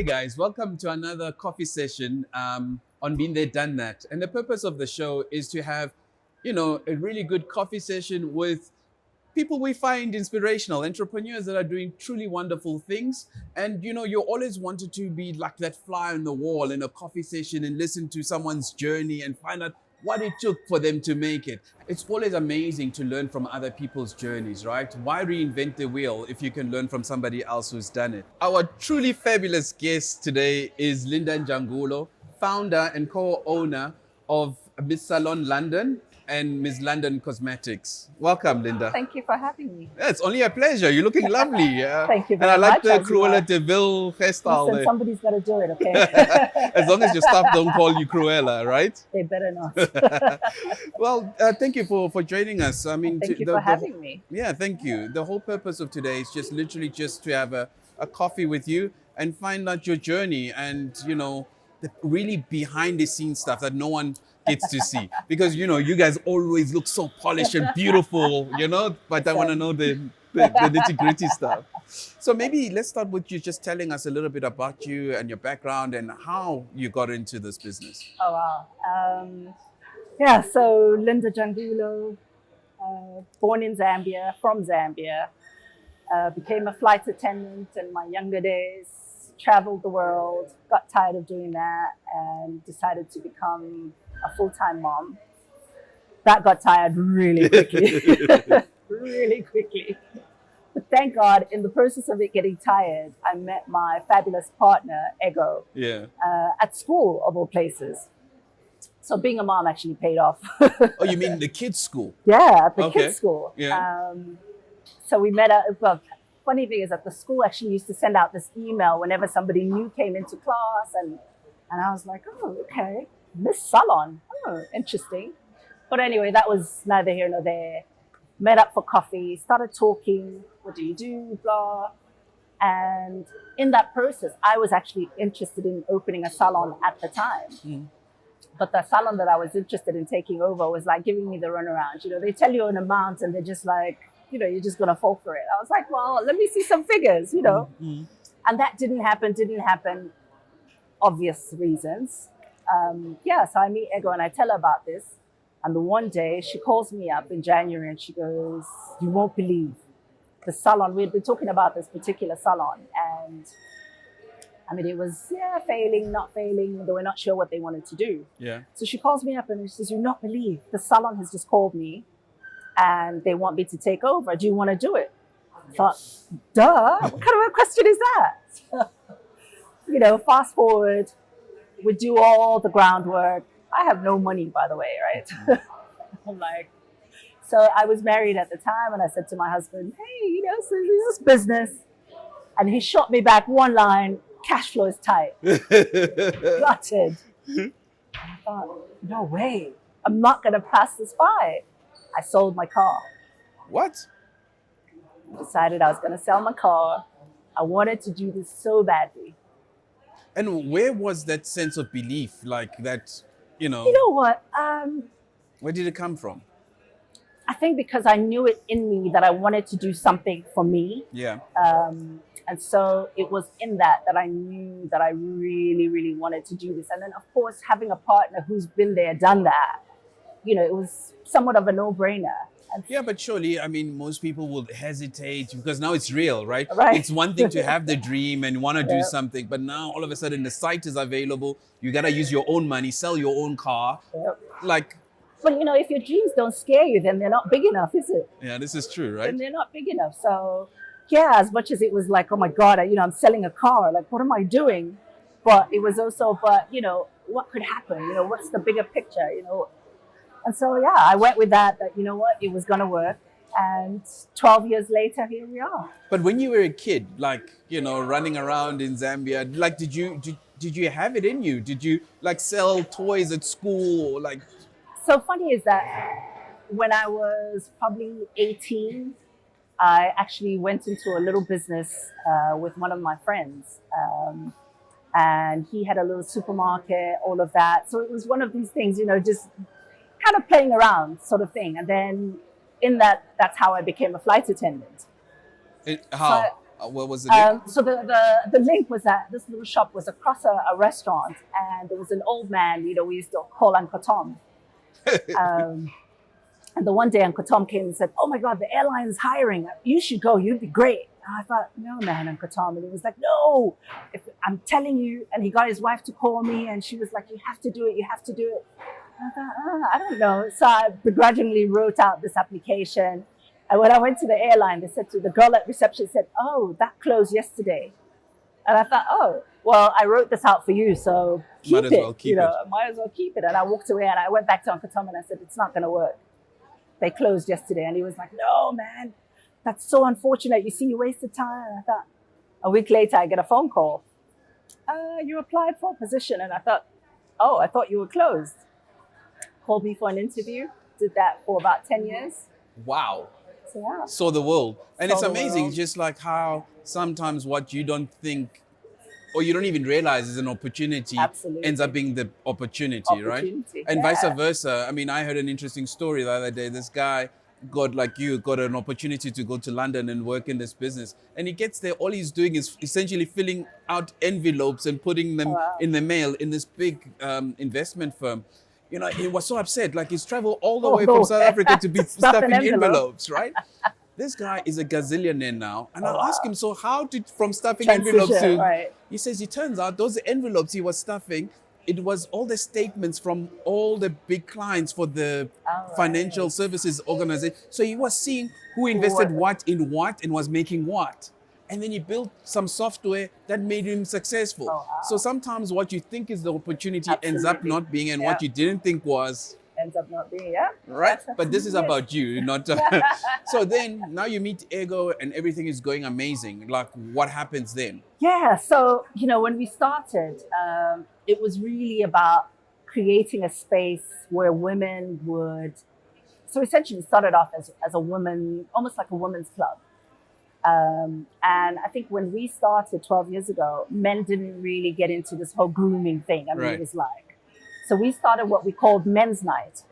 guys, welcome to another coffee session on Been There, Done That. And the purpose of the show is to have, a really good coffee session with people we find inspirational, entrepreneurs that are doing truly wonderful things. And, you always wanted to be like that fly on the wall in a coffee session and listen to someone's journey and find out what it took for them to make it. It's always amazing to learn from other people's journeys, right? Why reinvent the wheel if you can learn from somebody else who's done it? Our truly fabulous guest today is Linda Jangulo, founder and co-owner of Miss Salon London and Miss London Cosmetics. Welcome, Linda. Thank you for having me. Yeah, it's only a pleasure. You're looking lovely. Thank you And very I like much. the Cruella de Vil hairstyle Listen, there. somebody's got to do it, okay? As long as your staff don't call you Cruella, right? They better not. Well, thank you for joining us. I mean, Thank you for having me. Yeah, thank you. The whole purpose of today is just literally just to have a coffee with you and find out your journey and, the really behind the scenes stuff that no one gets to see. Because, you guys always look so polished and beautiful, but I want to know the nitty gritty stuff. So maybe let's start with you just telling us a little bit about you and your background and how you got into this business. Oh, wow. So Linda Jangulo, born in Zambia, from Zambia, became a flight attendant in my younger days, traveled the world, got tired of doing that and decided to become a full-time mom. That got tired really quickly, really quickly. But thank God, in the process of it getting tired, I met my fabulous partner, Ego, at school, of all places. So being a mom actually paid off. Oh, you mean the kids' school? Yeah, at the kids' school. Yeah. So we met at, well, funny thing is that the school actually used to send out this email whenever somebody new came into class. And I was like, oh, okay, Miss Salon. Oh, interesting. But anyway, that was neither here nor there. Met up for coffee, started talking. What do you do? Blah. And in that process, I was actually interested in opening a salon at the time. Mm. But the salon that I was interested in taking over was like giving me the runaround. They tell you an amount and they're just like, you're just going to fall for it. I was like, well, let me see some figures, Mm-hmm. And that didn't happen, obvious reasons. So I meet Ego and I tell her about this. And the one day she calls me up in January and she goes, you won't believe the salon. We had been talking about this particular salon. And I mean, it was, failing, not failing. They were not sure what they wanted to do. Yeah. So she calls me up and she says, you'll not believe the salon has just called me and they want me to take over. Do you want to do it? I thought, duh, what kind of a question is that? Fast forward, we do all the groundwork. I have no money, by the way, right? I'm like, so I was married at the time and I said to my husband, hey, so this is business. And he shot me back one line, cash flow is tight. Gutted. I thought, no way, I'm not going to pass this by. I sold my car. What? I decided I was going to sell my car. I wanted to do this so badly. And where was that sense of belief like that, You know what? Where did it come from? I think because I knew it in me that I wanted to do something for me. Yeah. And so it was in that I knew that I really, really wanted to do this. And then, of course, having a partner who's been there, done that, it was somewhat of a no-brainer. Yeah, but surely, I mean, most people will hesitate because now it's real, right? Right. It's one thing to have the dream and want to do something, but now all of a sudden the site is available. You got to use your own money, sell your own car. Yep. But if your dreams don't scare you, then they're not big enough, is it? Yeah, this is true, right? And they're not big enough. So, as much as it was like, oh my God, I'm selling a car. Like, what am I doing? But it was also, what could happen? What's the bigger picture? And so, I went with that, it was going to work. And 12 years later, here we are. But when you were a kid, running around in Zambia, did you have it in you? Did you sell toys at school or So funny is that when I was probably 18, I actually went into a little business with one of my friends. And he had a little supermarket, all of that. So it was one of these things, just kind of playing around sort of thing. And then that's how I became a flight attendant. How? What was the link? So the link was that this little shop was across a restaurant, and there was an old man, we used to call Uncle Tom. And the one day Uncle Tom came and said, "Oh my God, the airline is hiring. You should go. You'd be great." And I thought, "No, man, Uncle Tom." And he was like, "No, I'm telling you." And he got his wife to call me, and she was like, "You have to do it. You have to do it." And I thought, I don't know. So I begrudgingly wrote out this application. And when I went to the airline, they said to the girl at reception, said, "Oh, that closed yesterday." And I thought, "Oh, well, I wrote this out for you, so keep it. Might as well keep it." And I walked away, and I went back to Uncle Tom and I said, "It's not going to work. They closed yesterday." And he was like, "No, man, that's so unfortunate. You see, you wasted time." And I thought, a week later, I get a phone call. "You applied for a position." And I thought, "Oh, I thought you were closed." Called me for an interview. Did that for about 10 years. Wow. So, yeah. Saw the world. And it's amazing, world. just like how sometimes what you don't think or you don't even realize is an opportunity Absolutely. ends up being the opportunity, right? And vice versa. I mean, I heard an interesting story the other day. This guy got an opportunity to go to London and work in this business. And he gets there, all he's doing is essentially filling out envelopes and putting them in the mail in this big investment firm. He was so upset, like he's traveled all the way from South Africa to be stuffing envelopes, right? This guy is a gazillionaire now. And I asked him, so how did from stuffing envelopes to... Right. He says, it turns out those envelopes he was stuffing, it was all the statements from all the big clients for the financial services organization. So he was seeing who invested what in what and was making what. And then he built some software that made him successful. So sometimes what you think is the opportunity ends up not being, and what you didn't think ends up not being, right? But this is about you, not... So then, now you meet Ego and everything is going amazing. Like, what happens then? Yeah, so, when we started, it was really about creating a space where women would... So essentially started off as a woman, almost like a women's club. And I think when we started 12 years ago, men didn't really get into this whole grooming thing. I mean, it was like... So we started what we called Men's Night.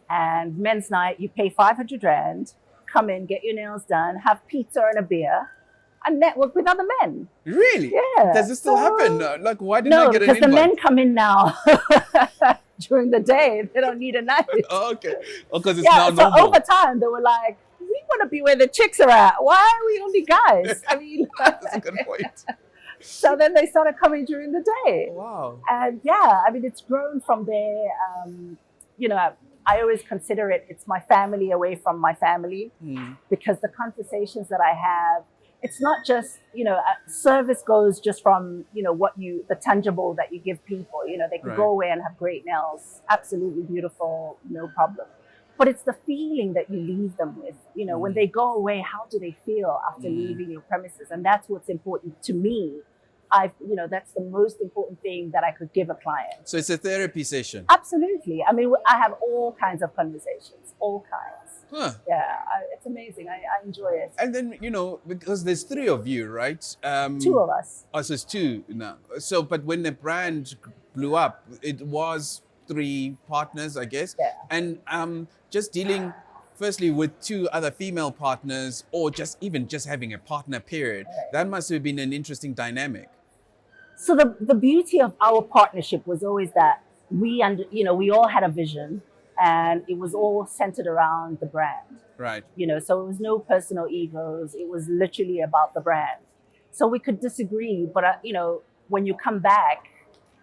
And Men's Night, you pay 500 Rand, come in, get your nails done, have pizza and a beer, and network with other men. Really? Yeah. Does this still happen? Like, why didn't I get an invite? No, because the men come in now during the day. They don't need a night. Oh, okay. Oh, because it's now normal. So over time, they were like, we want to be where the chicks are at. Why are we only guys? I mean... That's a good point. So then they started coming during the day. Wow. And I mean, it's grown from there. I always consider it's my family away from my family, because the conversations that I have, it's not just, service goes just from, the tangible that you give people. They could go away and have great nails, absolutely beautiful, no problem. But it's the feeling that you leave them with. When they go away, how do they feel after leaving your premises? And that's what's important to me. That's the most important thing that I could give a client. So it's a therapy session? Absolutely. I mean, I have all kinds of conversations, all kinds. Huh. Yeah, it's amazing. I enjoy it. And then, because there's 3 of you, right? 2 of us. Oh, so it's 2 now. So, but when the brand blew up, it was 3 partners, I guess. Yeah. And just dealing... Firstly, with 2 other female partners, or just having a partner period, that must have been an interesting dynamic. So the beauty of our partnership was always that we all had a vision, and it was all centered around the brand. Right. So it was no personal egos. It was literally about the brand. So we could disagree, but when you come back,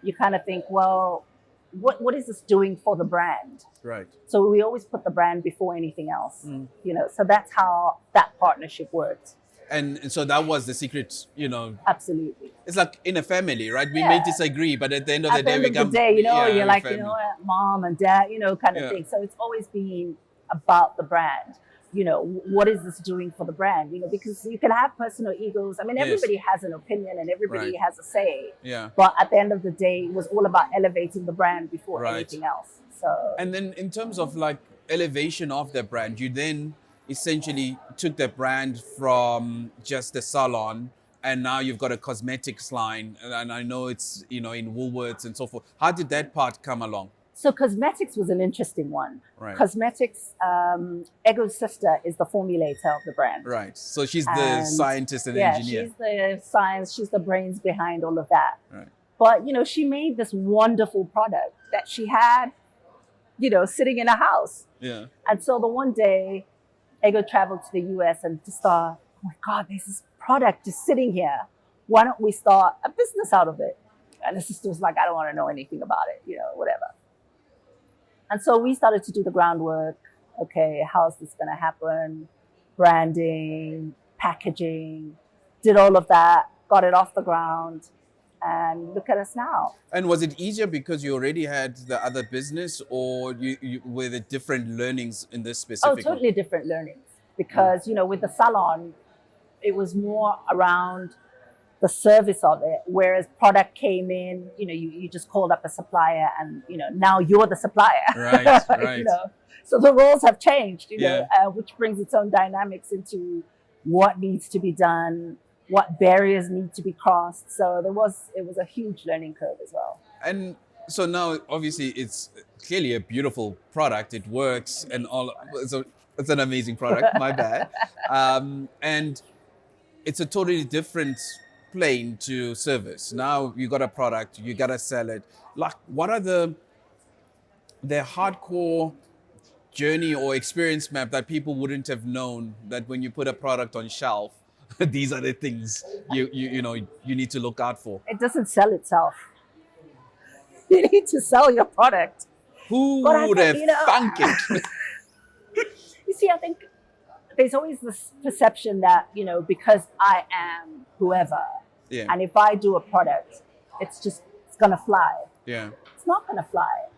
you kind of think, well, what is this doing for the brand? Right. So we always put the brand before anything else. So that's how that partnership worked. And so that was the secret, Absolutely. It's like in a family, right? We may disagree, but at the end of the day, you're like, mom and dad, kind of thing. So it's always been about the brand. What is this doing for the brand? Because you can have personal egos. I mean, everybody has an opinion and everybody has a say. Yeah. But at the end of the day, it was all about elevating the brand before anything else. So. And then in terms of like elevation of the brand, you then essentially took the brand from just a salon, and now you've got a cosmetics line. And I know it's, in Woolworths and so forth. How did that part come along? So cosmetics was an interesting one. Right. Cosmetics, Ego's sister is the formulator of the brand. Right. So she's the And scientist and yeah, engineer. she's the science, she's the brains behind all of that. Right. But, she made this wonderful product that she had, sitting in a house. Yeah. And so the one day, Ego traveled to the US and just thought, oh my God, there's this product just sitting here. Why don't we start a business out of it? And the sister was like, I don't want to know anything about it, whatever. And so we started to do the groundwork. Okay, how's this going to happen? Branding, packaging, did all of that, got it off the ground. And look at us now. And was it easier because you already had the other business, or you were the different learnings in this specific? Oh, totally different learnings. Because, with the salon, it was more around the service of it. Whereas product came in, you just called up a supplier and, now you're the supplier. Right, right. So the roles have changed, Yeah. Which brings its own dynamics into what needs to be done, what barriers need to be crossed. So it was a huge learning curve as well. And so now, obviously, it's clearly a beautiful product. It works, and all. So it's an amazing product. My bad. And it's a totally different plane to service. Now you got a product, you gotta sell it. Like, what are the hardcore journey or experience map that people wouldn't have known, that when you put a product on shelf, these are the things you need to look out for? It doesn't sell itself. You need to sell your product. Who would have thunk it? You see, I think there's always this perception that, because I am whoever, Yeah. and if I do a product, it's going to fly. Yeah. It's not going to fly.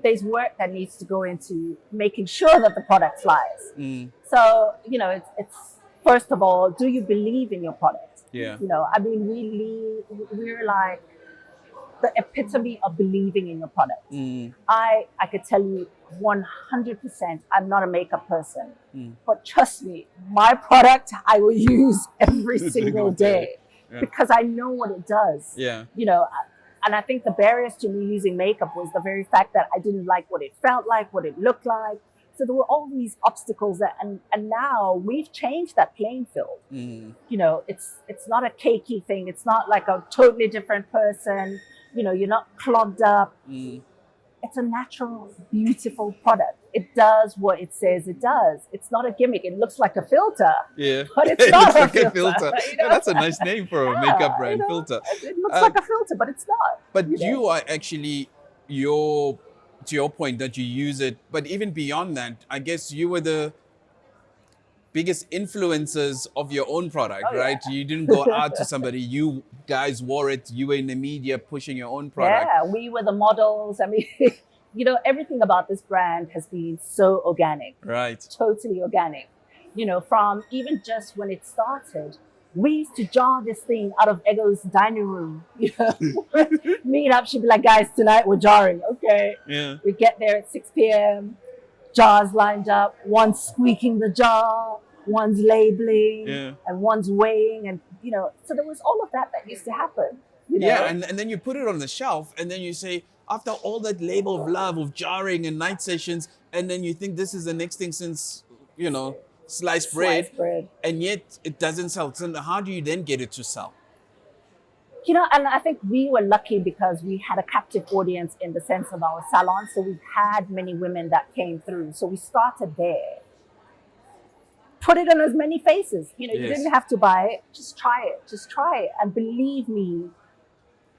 There's work that needs to go into making sure that the product flies. Mm. So, it's first of all, do you believe in your product? Yeah. We're like the epitome of believing in your product. Mm. I could tell you 100%, I'm not a makeup person, but trust me, my product I will use every single day. Yeah. Because I know what it does. Yeah. And I think the barriers to me using makeup was the very fact that I didn't like what it felt like, what it looked like. So there were all these obstacles and now we've changed that playing field. Mm. It's not a cakey thing. It's not like a totally different person. You're not clogged up. Mm. It's a natural, beautiful product. It does what it says it does. It's not a gimmick. It looks like a filter. Yeah. But it's not like a a filter. Yeah, that's a nice name for a makeup brand, filter. It looks like a filter, but it's not. But you are actually, to your point that you use it, but even beyond that, I guess you were the biggest influencers of your own product, right? You didn't go out to somebody. You guys wore it. You were in the media pushing your own product. Yeah, we were the models. I mean, everything about this brand has been so organic. Right. Totally organic. From even just when it started, we used to jar this thing out of Ego's dining room. Meet up, she'd be like, guys, tonight we're jarring. Okay. Yeah. We get there at 6 p.m., jars lined up, one's squeaking the jar, one's labeling, and one's weighing. And, so there was all of that used to happen. Yeah, and then you put it on the shelf, and then you say, after all that labor of love, of jarring and night sessions, and then you think this is the next thing since, sliced bread, and yet it doesn't sell. So how do you then get it to sell? And I think we were lucky because we had a captive audience in the sense of our salon. So we had many women that came through. So we started there. Put it on as many faces. You didn't have to buy it. Just try it. Just try it. And believe me,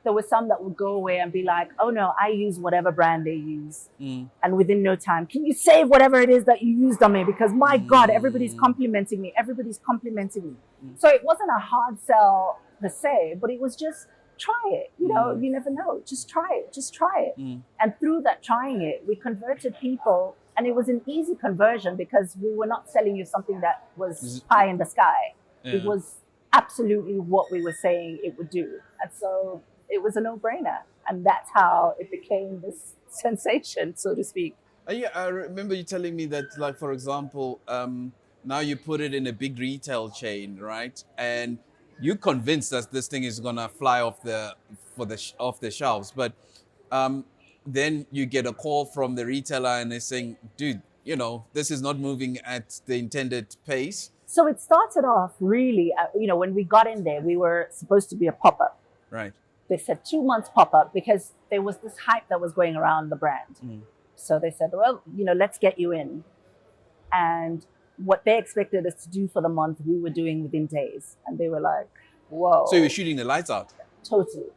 there were some that would go away and be like, oh no, I use whatever brand they use. And within no time, can you save whatever it is that you used on me? Because my God, everybody's complimenting me. Everybody's complimenting me. So it wasn't a hard sell per se, but it was just try it. You never know. Just try it. Just try it. And through that trying it, we converted people, and it was an easy conversion because we were not selling you something that was pie in the sky. Yeah. It was absolutely what we were saying it would do. And so it was a no-brainer. And that's how it became this sensation, so to speak. Yeah, I remember you telling me that, like, for example, now you put it in a big retail chain, right? And you convinced us this thing is gonna fly off the shelves. But then you get a call from the retailer and they're saying, dude, this is not moving at the intended pace. So it started off really, when we got in there, we were supposed to be a pop-up. Right. They said 2 months pop-up because there was this hype that was going around the brand. So they said, well, let's get you in. And what they expected us to do for the month, we were doing within days. And they were like, whoa. So you were shooting the lights out? Totally.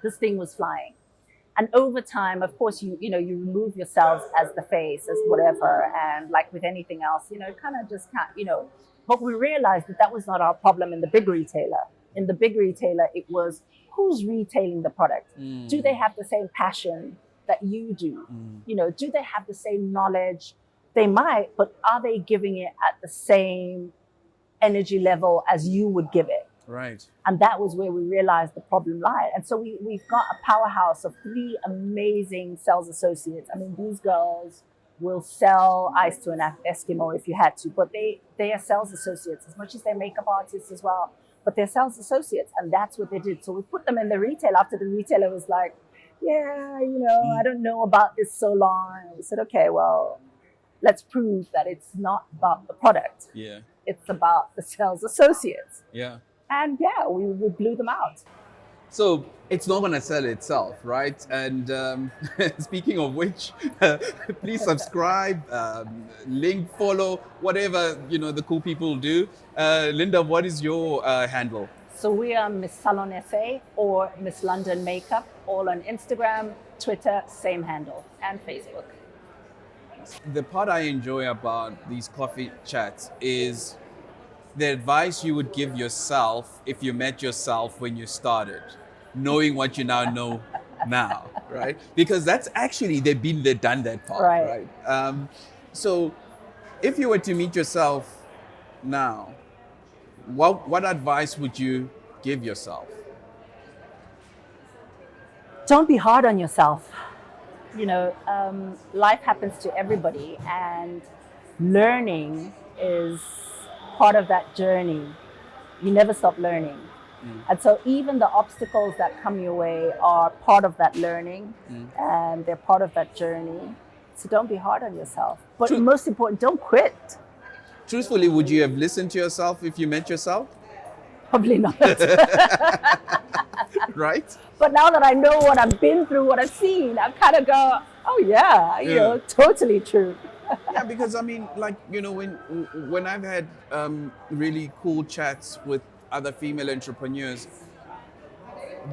This thing was flying. And over time, of course, you remove yourselves as the face, as whatever. And like with anything else, kind of just can't, But we realized that was not our problem in the big retailer. In the big retailer, it was who's retailing the product? Do they have the same passion that you do? Do they have the same knowledge? They might, but are they giving it at the same energy level as you would give it? Right. And that was where we realized the problem lied. And so we've got a powerhouse of 3 amazing sales associates. I mean, these girls will sell ice to an Eskimo if you had to, but they are sales associates as much as they're makeup artists as well. But they're sales associates, and that's what they did. So we put them in the retail after the retailer was like, yeah, I don't know about this so long. And we said, okay, well, let's prove that it's not about the product. Yeah. It's about the sales associates. Yeah. And yeah, we blew them out. So it's not going to sell itself, right? And speaking of which, please subscribe, link, follow, whatever, the cool people do. Linda, what is your handle? So we are Miss Salon SA or Miss London Makeup, all on Instagram, Twitter, same handle, and Facebook. The part I enjoy about these coffee chats is the advice you would give yourself if you met yourself when you started, knowing what you now know now, right? Because that's actually, they've been there, done that part, right? So if you were to meet yourself now, what advice would you give yourself? Don't be hard on yourself. Life happens to everybody, and learning is part of that journey. You never stop learning. And so even the obstacles that come your way are part of that learning, and they're part of that journey. So don't be hard on yourself. But most important, don't quit. Truthfully, would you have listened to yourself if you met yourself? Probably not. Right? But now that I know what I've been through, what I've seen, I kind of go, oh yeah, totally true. Yeah, because I mean, when I've had really cool chats with other female entrepreneurs,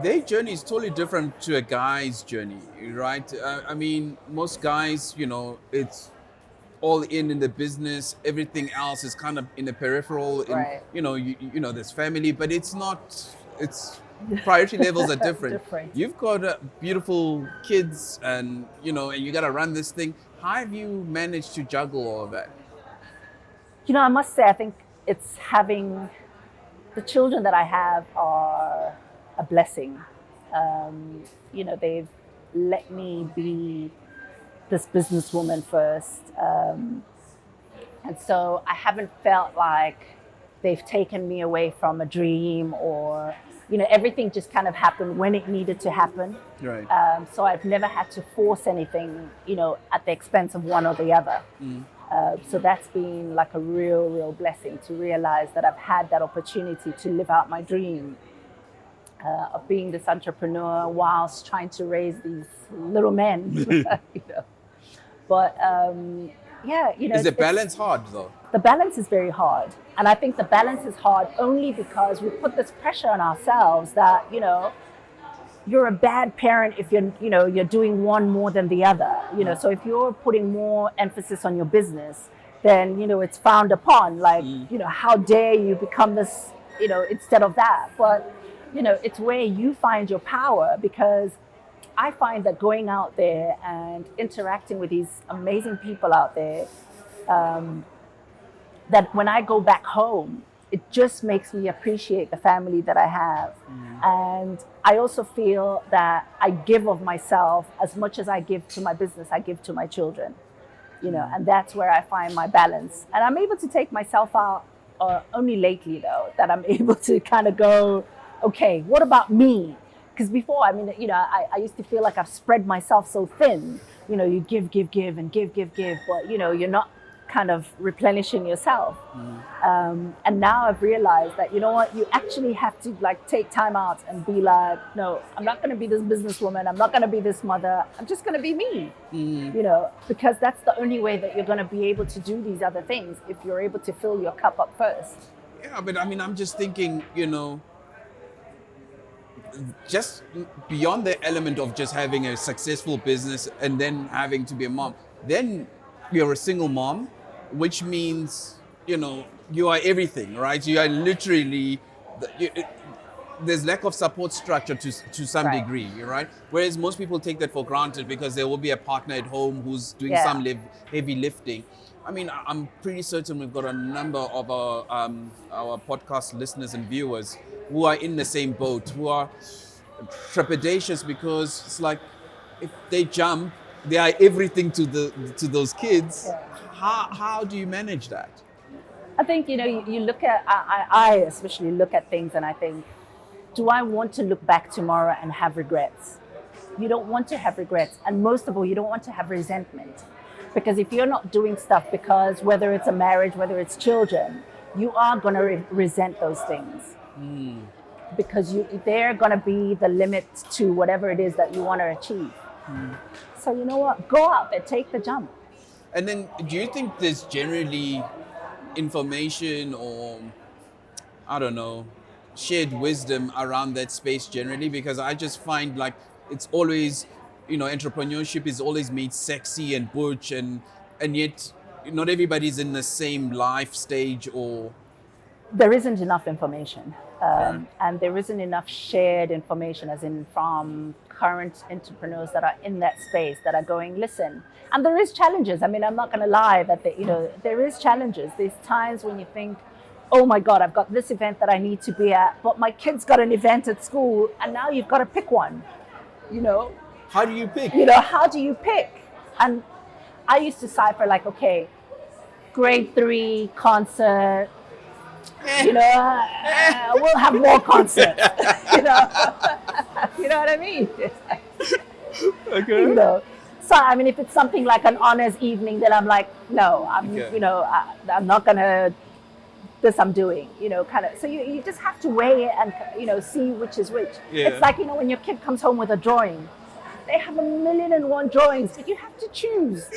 their journey is totally different to a guy's journey, right? I mean, most guys, it's all in the business. Everything else is kind of in the peripheral. Right. There's family, but it's not. It's priority levels are different. You've got beautiful kids, and and you got to run this thing. How have you managed to juggle all of that? I must say, I think it's having the children that I have are a blessing. They've let me be this businesswoman first. And so I haven't felt like they've taken me away from a dream, or, everything just kind of happened when it needed to happen. Right. So I've never had to force anything, at the expense of one or the other. So that's been like a real, real blessing to realize that I've had that opportunity to live out my dream of being this entrepreneur whilst trying to raise these little men. But is the balance hard though? The balance is very hard. And I think the balance is hard only because we put this pressure on ourselves that, you're a bad parent if you're doing one more than the other. So if you're putting more emphasis on your business, then, it's frowned upon. Like, how dare you become this, instead of that. But, it's where you find your power, because I find that going out there and interacting with these amazing people out there, that when I go back home, it just makes me appreciate the family that I have. And I also feel that I give of myself as much as I give to my business, I give to my children, and that's where I find my balance. And I'm able to take myself out only lately though, that I'm able to kind of go, okay, what about me? Because before, I mean, I used to feel like I've spread myself so thin. You give, and give, but you're not kind of replenishing yourself. And now I've realized that, you know what, you actually have to like take time out and be like, no, I'm not going to be this businesswoman. I'm not going to be this mother. I'm just going to be me, because that's the only way that you're going to be able to do these other things, if you're able to fill your cup up first. Yeah, but I mean, I'm just thinking, just beyond the element of just having a successful business and then having to be a mom, then you're a single mom, which means, you are everything, right? You are literally, there's lack of support structure to some Right. degree, right? Whereas most people take that for granted because there will be a partner at home who's doing some heavy lifting. I mean, I'm pretty certain we've got a number of our podcast listeners and viewers who are in the same boat, who are trepidatious because it's like, if they jump, they are everything to those kids. Yeah. How do you manage that? I think, you look at, I especially look at things and I think, do I want to look back tomorrow and have regrets? You don't want to have regrets. And most of all, you don't want to have resentment. Because if you're not doing stuff because whether it's a marriage, whether it's children, you are going to resent those things. Because they're going to be the limit to whatever it is that you want to achieve. So you know what? Go out there, take the jump. And then, do you think there's generally information or, I don't know, shared wisdom around that space generally? Because I just find like it's always, entrepreneurship is always made sexy and butch, and yet not everybody's in the same life stage or... There isn't enough information. And there isn't enough shared information, as in from current entrepreneurs that are in that space that are going, listen. And there is challenges. I mean, I'm not going to lie that there is challenges. There's times when you think, oh my God, I've got this event that I need to be at, but my kid's got an event at school, and now you've got to pick one. How do you pick? How do you pick? And I used to cipher like, okay, grade 3 concert. We'll have more concerts. You know what I mean? Okay. So I mean, if it's something like an honors evening, then I'm like, no, I'm not gonna. This I'm doing, kind of. So you just have to weigh it and see which is which. Yeah. It's like when your kid comes home with a drawing. They have 1,000,001 drawings, but you have to choose.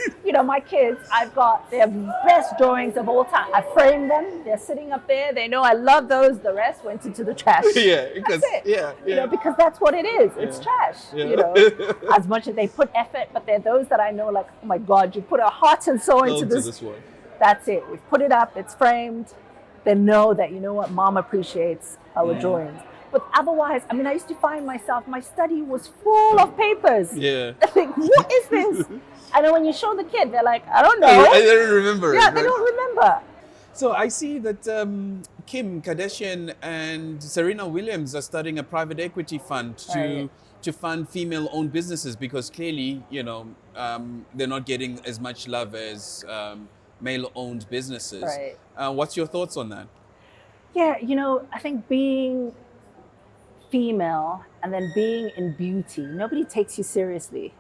My kids, I've got their best drawings of all time. I framed them. They're sitting up there. They know I love those. The rest went into the trash. Yeah, because that's it. Yeah. Because that's what it is. It's trash. Yeah. As much as they put effort, but they're those that I know, like, oh my God, you put a heart and soul into this one. That's it. We've put it up. It's framed. They know that, Mom appreciates our drawings. But otherwise, I mean, I used to find myself, my study was full of papers. Yeah. I think, what is this? And then when you show the kid, they're like, I don't know. I don't remember. Yeah, they don't remember. So I see that Kim Kardashian and Serena Williams are starting a private equity fund to fund female-owned businesses, because clearly, they're not getting as much love as male-owned businesses. Right. What's your thoughts on that? Yeah, I think being female and then being in beauty, nobody takes you seriously.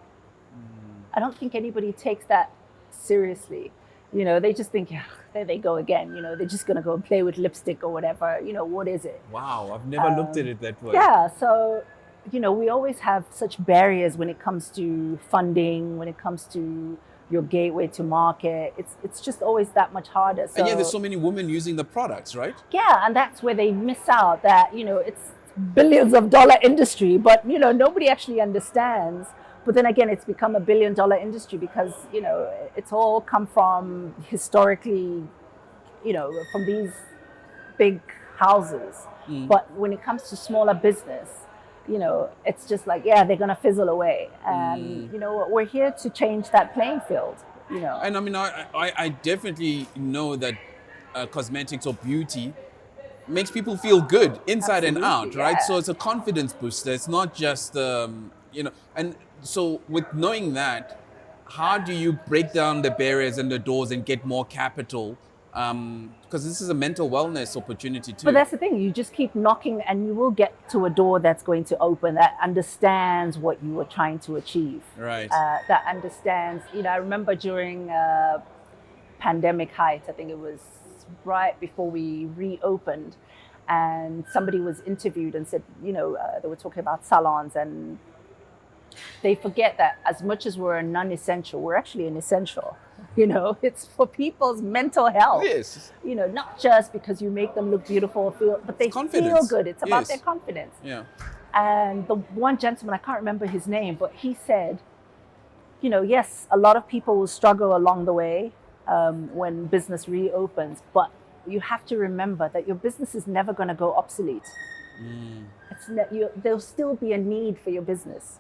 I don't think anybody takes that seriously. They just think, yeah, there they go again. They're just going to go and play with lipstick or whatever. What is it? Wow, I've never looked at it that way. Yeah, so, we always have such barriers when it comes to funding, when it comes to your gateway to market. It's just always that much harder. So, and yeah, there's so many women using the products, right? Yeah, and that's where they miss out that, it's billions of dollar industry, but, nobody actually understands. But then again, it's become $1 billion industry because, it's all come from historically, from these big houses. But when it comes to smaller business, it's just like, yeah, they're going to fizzle away. And, we're here to change that playing field, And I mean, I definitely know that cosmetics or beauty makes people feel good inside and out, right? Yeah. So it's a confidence booster. It's not just, and so with knowing that, how do you break down the barriers and the doors and get more capital because this is a mental wellness opportunity too. But that's the thing, you just keep knocking and you will get to a door that's going to open that understands what you were trying to achieve. Right. That understands, I remember during pandemic height, I think it was right before we reopened, and somebody was interviewed and said, they were talking about salons, and they forget that as much as we're a non-essential, we're actually an essential. It's for people's mental health. Yes. Not just because you make them look beautiful, but they feel good. It's about their confidence. Yeah. And the one gentleman, I can't remember his name, but he said, yes, a lot of people will struggle along the way when business reopens, but you have to remember that your business is never going to go obsolete. There'll still be a need for your business,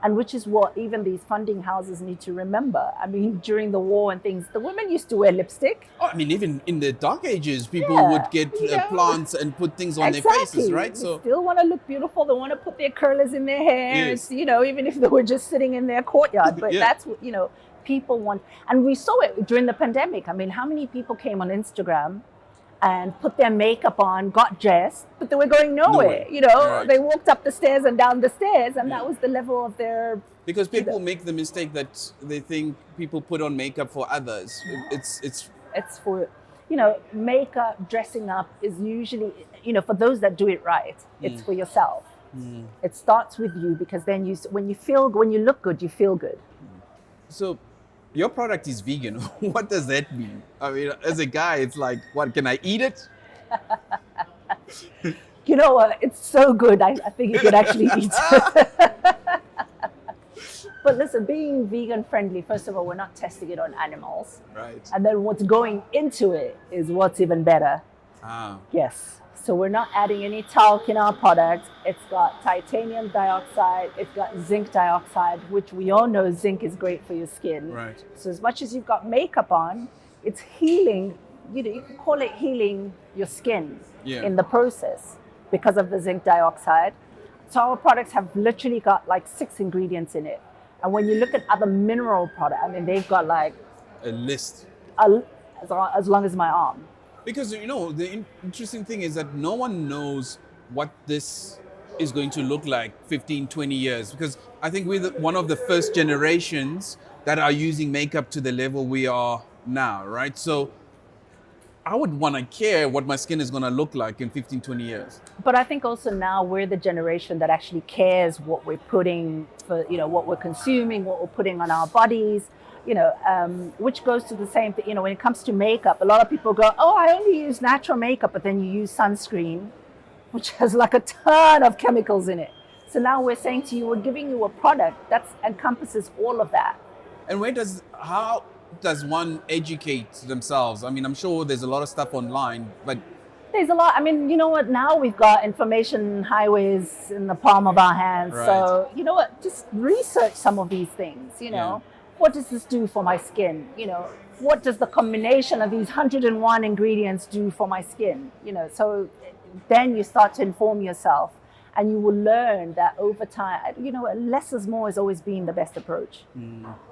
and which is what even these funding houses need to remember. I mean, during the war and things, the women used to wear lipstick. Oh, I mean, even in the dark ages, people would get plants and put things on their faces, right? So they still want to look beautiful. They want to put their curlers in their hair. Yes. Even if they were just sitting in their courtyard. But that's what people want, and we saw it during the pandemic. I mean, how many people came on Instagram and put their makeup on, got dressed, but they were going nowhere. Right. They walked up the stairs and down the stairs, and that was the level of their... Because people make the mistake that they think people put on makeup for others. It's for, makeup, dressing up is usually, for those that do it right, it's for yourself. It starts with you, because then when you look good, you feel good. So, your product is vegan. What does that mean? I mean, as a guy, it's like, what, can I eat it? It's so good. I think you could actually eat it. But listen, being vegan friendly, first of all, we're not testing it on animals. Right. And then what's going into it is what's even better. Yes. So we're not adding any talc in our product. It's got titanium dioxide. It's got zinc dioxide, which we all know zinc is great for your skin. Right. So as much as you've got makeup on, it's healing. You can call it healing your skin in the process because of the zinc dioxide. So our products have literally got like 6 ingredients in it. And when you look at other mineral products, I mean, they've got like a list as long as my arm. Because, the interesting thing is that no one knows what this is going to look like 15, 20 years. Because I think we're one of the first generations that are using makeup to the level we are now, right? So I would want to care what my skin is going to look like in 15, 20 years. But I think also now we're the generation that actually cares what we're putting for, what we're consuming, what we're putting on our bodies. Which goes to the same thing, when it comes to makeup, a lot of people go, oh, I only use natural makeup, but then you use sunscreen, which has like a ton of chemicals in it. So now we're saying to you, we're giving you a product that encompasses all of that. And how does one educate themselves? I mean, I'm sure there's a lot of stuff online, but... There's a lot. I mean, you know what? Now we've got information highways in the palm of our hands. Right. So, you know what? Just research some of these things, Yeah. What does this do for my skin? What does the combination of these 101 ingredients do for my skin? So then you start to inform yourself, and you will learn that over time, less is more has always been the best approach,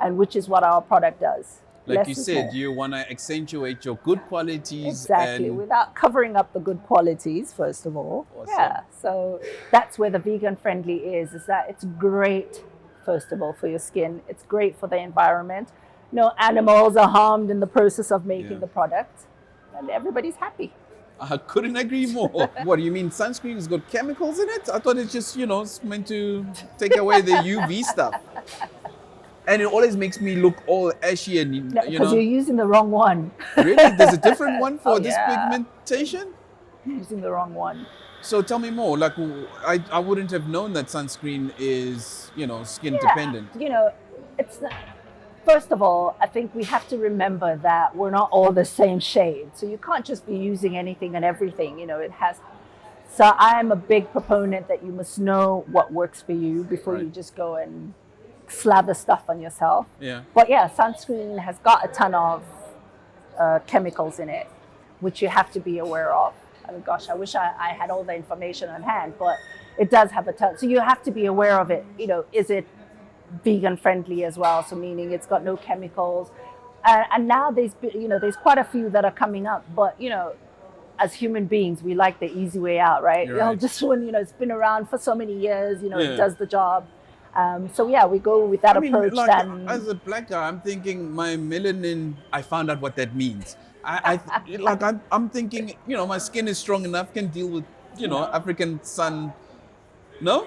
and which is what our product does. Like less you said, more. You want to accentuate your good qualities. Exactly, without covering up the good qualities, first of all. Awesome. Yeah, so that's where the vegan friendly is that it's great. First of all, for your skin, it's great for the environment. No animals are harmed in the process of making the product, and everybody's happy. I couldn't agree more. What do you mean? Sunscreen has got chemicals in it? I thought it's just it's meant to take away the UV stuff. And it always makes me look all ashy and because you're using the wrong one. Really? There's a different one for this pigmentation? You're using the wrong one. So tell me more. Like, I wouldn't have known that sunscreen is, skin dependent. It's not, first of all, I think we have to remember that we're not all the same shade. So you can't just be using anything and everything. It has. So I'm a big proponent that you must know what works for you before you just go and slather stuff on yourself. Yeah. But sunscreen has got a ton of chemicals in it, which you have to be aware of. I mean, gosh, I wish I had all the information on hand, but it does have a ton. So you have to be aware of it. Is it vegan friendly as well? So meaning it's got no chemicals. And now there's quite a few that are coming up, but as human beings, we like the easy way out, right? You're right. Just when it's been around for so many years, it Yeah. does the job. So yeah, we go with that I mean, approach. like Then as a black guy, I'm thinking my melanin. I found out what that means. I'm thinking, my skin is strong enough, can deal with, African sun. No,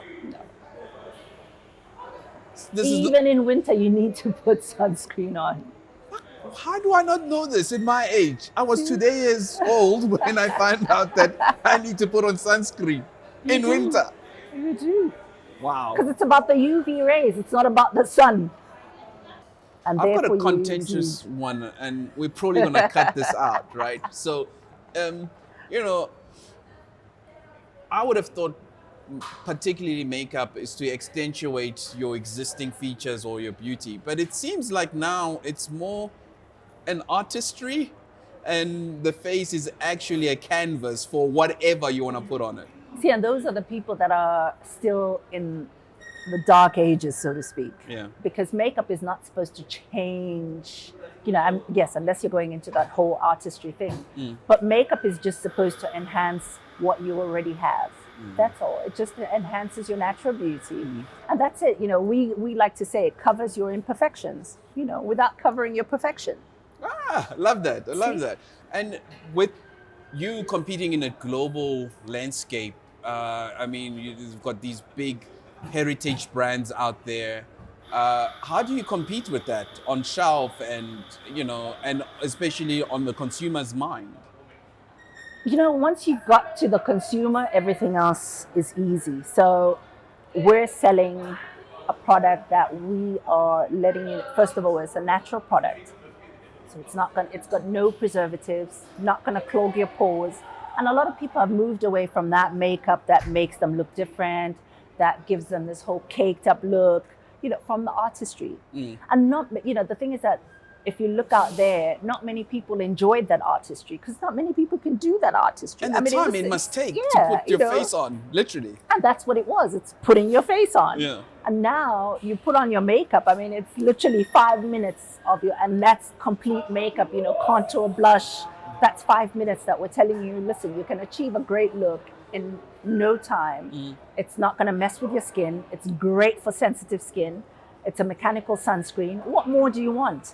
this is. even in winter, you need to put sunscreen on. How do I not know this in my age? I was 2 years old when I found out that I need to put on sunscreen in do. winter. You do, Wow. because it's about the UV rays. It's not about the sun. And I've got therefore a contentious one, and we're probably going to cut this out, right? So, you know, I would have thought particularly makeup is to accentuate your existing features or your beauty. But it seems like now it's more an artistry, and the face is actually a canvas for whatever you want to put on it. See, and those are the people that are still in the dark ages, so to speak. Yeah. Because makeup is not supposed to change, yes, unless you're going into that whole artistry thing. But makeup is just supposed to enhance what you already have. That's all. It just enhances your natural beauty. And that's it. We like to say it covers your imperfections, without covering your perfection. Ah, love that. I love See? that. And with you competing in a global landscape, I mean, you've got these big heritage brands out there. How do you compete with that on shelf and especially on the consumer's mind? Once you've got to the consumer, everything else is easy. So we're selling a product that we are letting in. First of all, it's a natural product. So it's got no preservatives, not going to clog your pores. And a lot of people have moved away from that makeup that makes them look different, that gives them this whole caked up look, from the artistry. And the thing is that if you look out there, not many people enjoyed that artistry because not many people can do that artistry. And the time it must take to put your face on, literally. And that's what it was. It's putting your face on. Yeah. And now you put on your makeup. I mean, it's literally 5 minutes and that's complete makeup, contour, blush. That's 5 minutes that we're telling you, listen, you can achieve a great look in no time. It's not going to mess with your skin. It's great for sensitive skin. It's a mechanical sunscreen. What more do you want?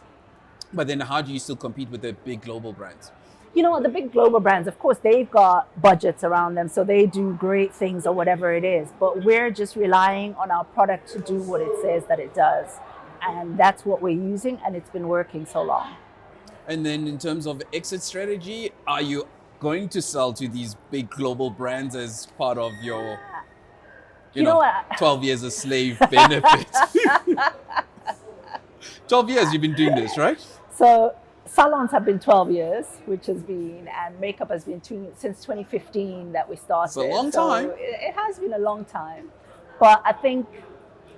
But then how do you still compete with the big global brands? The big global brands, of course, they've got budgets around them, so they do great things or whatever it is. But we're just relying on our product to do what it says that it does. And that's what we're using, and it's been working so long. And then in terms of exit strategy, are you going to sell to these big global brands as part of your, 12 years a slave benefit? 12 years you've been doing this, right? So salons have been 12 years, and makeup has been since 2015 that we started. It's a long time. It has been a long time. But I think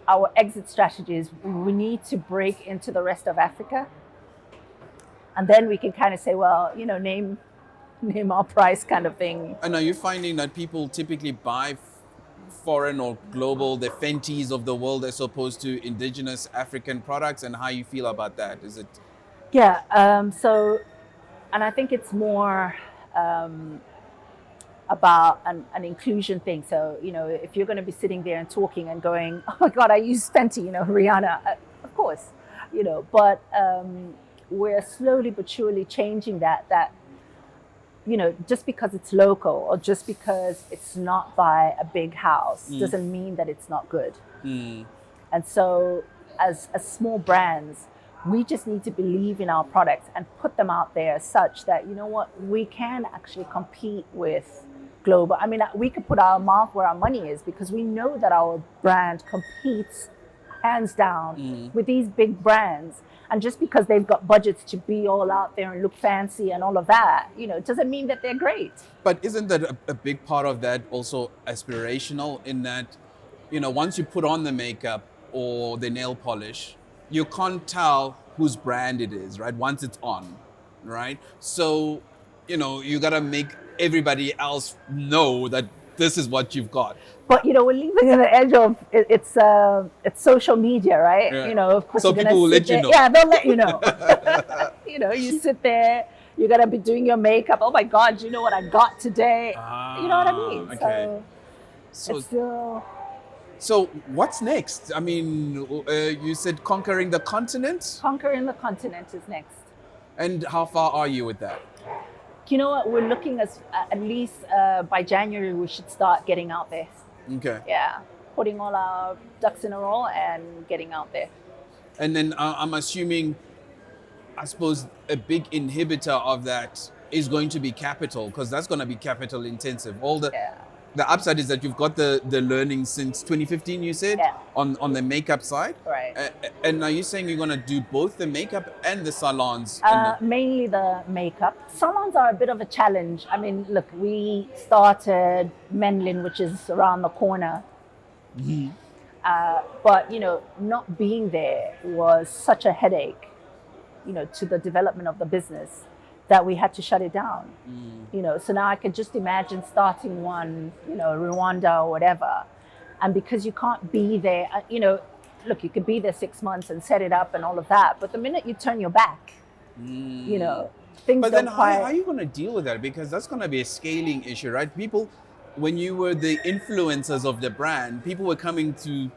our exit strategy is we need to break into the rest of Africa. And then we can kind of say, well, name our price kind of thing. And are you finding that people typically buy foreign or global, the Fenties of the world as opposed to indigenous African products, and how you feel about that? Is it? Yeah, and I think it's more about an inclusion thing. So, if you're going to be sitting there and talking and going, oh my God, I use Fenty, Rihanna, of course, but we're slowly but surely changing that, just because it's local or just because it's not by a big house doesn't mean that it's not good. And so as small brands, we just need to believe in our products and put them out there such that, we can actually compete with global. I mean, we could put our mouth where our money is because we know that our brand competes hands down with these big brands. And just because they've got budgets to be all out there and look fancy and all of that, doesn't mean that they're great. But isn't that a big part of that also aspirational in that, once you put on the makeup or the nail polish, you can't tell whose brand it is, right? Once it's on, right? So, you got to make everybody else know that this is what you've got. But we're leaving at the edge of it's social media, right? Yeah. Of course, So you're people will gonna let sit you there. know. Yeah, they'll let you know. You sit there. You're gonna be doing your makeup. Oh my God, do you know what I got today? You know what I mean? Okay. So So, it's still so what's next? I mean, you said conquering the continent, conquering the continent is next. and how far are you with that? You know what? We're looking at least by January we should start getting out there. Okay. Yeah, putting all our ducks in a row and getting out there. And then I'm assuming, I suppose, a big inhibitor of that is going to be capital, because that's going to be capital intensive. All the upside is that you've got the learning since 2015, you said, Yeah. on the makeup side. Right. And are you saying you're going to do both the makeup and the salons? Mainly the makeup. Salons are a bit of a challenge. I mean, look, we started Menlin, which is around the corner. Mhm. But, not being there was such a headache, to the development of the business that we had to shut it down. So now I could just imagine starting one, Rwanda or whatever. And because you can't be there, look, you could be there 6 months and set it up and all of that. But the minute you turn your back, things But then don't how quite... are you going to deal with that? Because that's going to be a scaling issue, right? People, when you were the influencers of the brand, people were coming to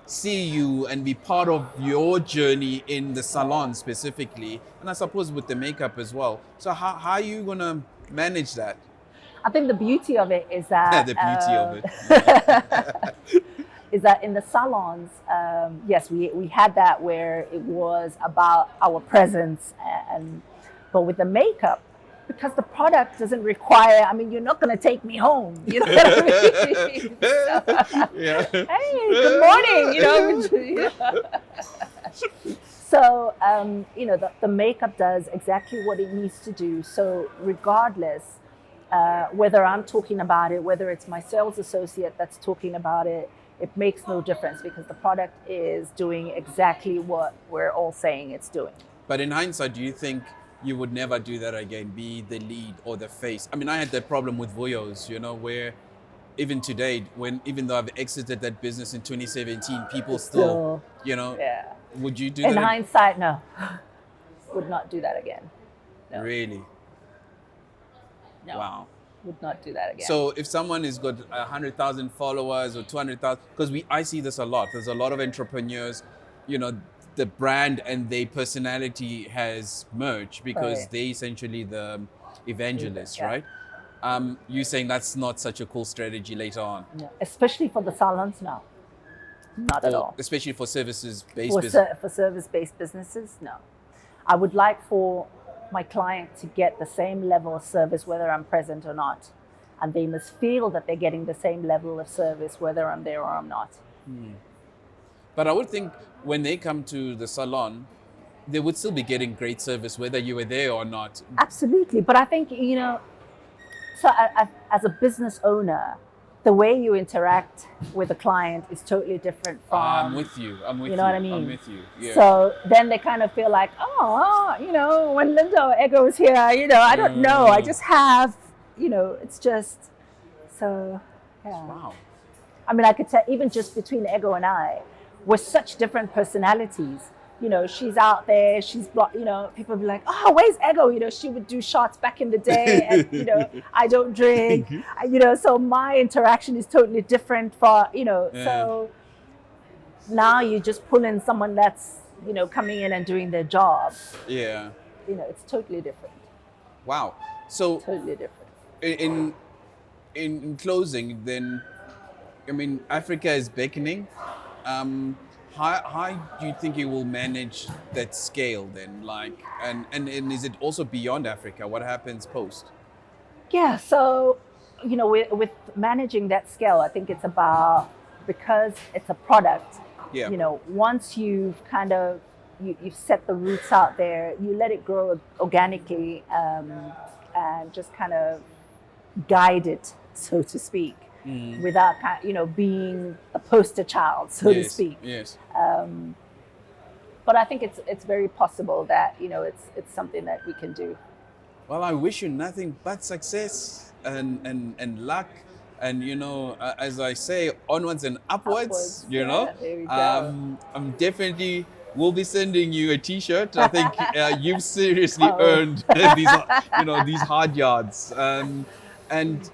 see you and be part of your journey in the salon specifically, and I suppose with the makeup as well. So how are you going to manage that? I think the beauty of it is that... The beauty of it. is that in the salons, yes, we had that where it was about our presence, but with the makeup, because the product doesn't require, I mean, you're not going to take me home. You know what I mean? Yeah. Hey, good morning. So, the makeup does exactly what it needs to do. So regardless, whether I'm talking about it, whether it's my sales associate that's talking about it, it makes no difference because the product is doing exactly what we're all saying it's doing. But in hindsight, do you think you would never do that again, be the lead or the face? I mean, I had that problem with Voyos, where even today, even though I've exited that business in 2017, people still, Yeah. Would you do In that? hindsight, no. Would not do that again. No. Really? No. Wow. Would not do that again. So if someone has got 100,000 followers or 200,000, because I see this a lot. There's a lot of entrepreneurs, the brand and their personality has merged because Right. they essentially the evangelists, Yeah. right? You saying that's not such a cool strategy later on, No. Especially for the salons now. Not at all. especially for services-based business. For service-based businesses, no. I would like for my client to get the same level of service whether I'm present or not. And they must feel that they're getting the same level of service whether I'm there or I'm not. But I would think when they come to the salon, they would still be getting great service whether you were there or not. Absolutely. But I think, so as a business owner, the way you interact with a client is totally different from... I'm with you. You know what I mean? I'm with you. Yeah. So then they kind of feel like, when Linda or Ego is here, I don't know. I just have, it's just, so, yeah. Wow. I mean, I could tell, even just between Ego and I, we're such different personalities. She's out there, people be like, oh, where's Ego? She would do shots back in the day and, I don't drink, so my interaction is totally different so now you just pull in someone that's, coming in and doing their job. Yeah. It's totally different. Wow. So Totally different. in closing, then, I mean, Africa is beckoning. How do you think you will manage that scale then? And is it also beyond Africa? What happens post? Yeah, so, with managing that scale, I think it's about, because it's a product, Yeah. once you've kind of, you've set the roots out there, you let it grow organically and just kind of guide it, so to speak, without, being a poster child, so to speak. Yes. But I think it's very possible that, it's something that we can do. Well, I wish you nothing but success and luck. And as I say, onwards and upwards. Yeah, there we go. I'm definitely will be sending you a T-shirt. I think you've seriously Oh. earned these hard yards. And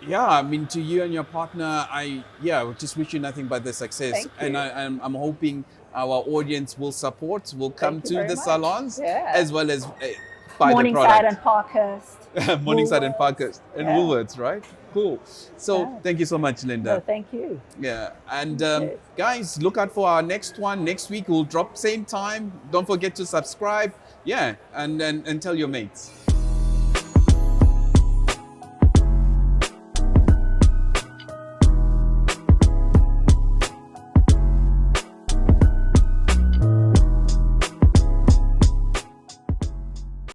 yeah, I mean, to you and your partner, I just wish you nothing but the success. Thank And you. I'm hoping our audience will come Thank you to very the much. salons, Yeah. as well as buy the Morningside product. and Parkhurst. Morningside and Woolworths. Parkhurst and Yeah. Woolworths, right? Cool. So Yeah. thank you so much, Linda. No, thank you. Yeah, and Yes. guys, look out for our next one. Next week we'll drop same time. Don't forget to subscribe. Yeah, and tell your mates.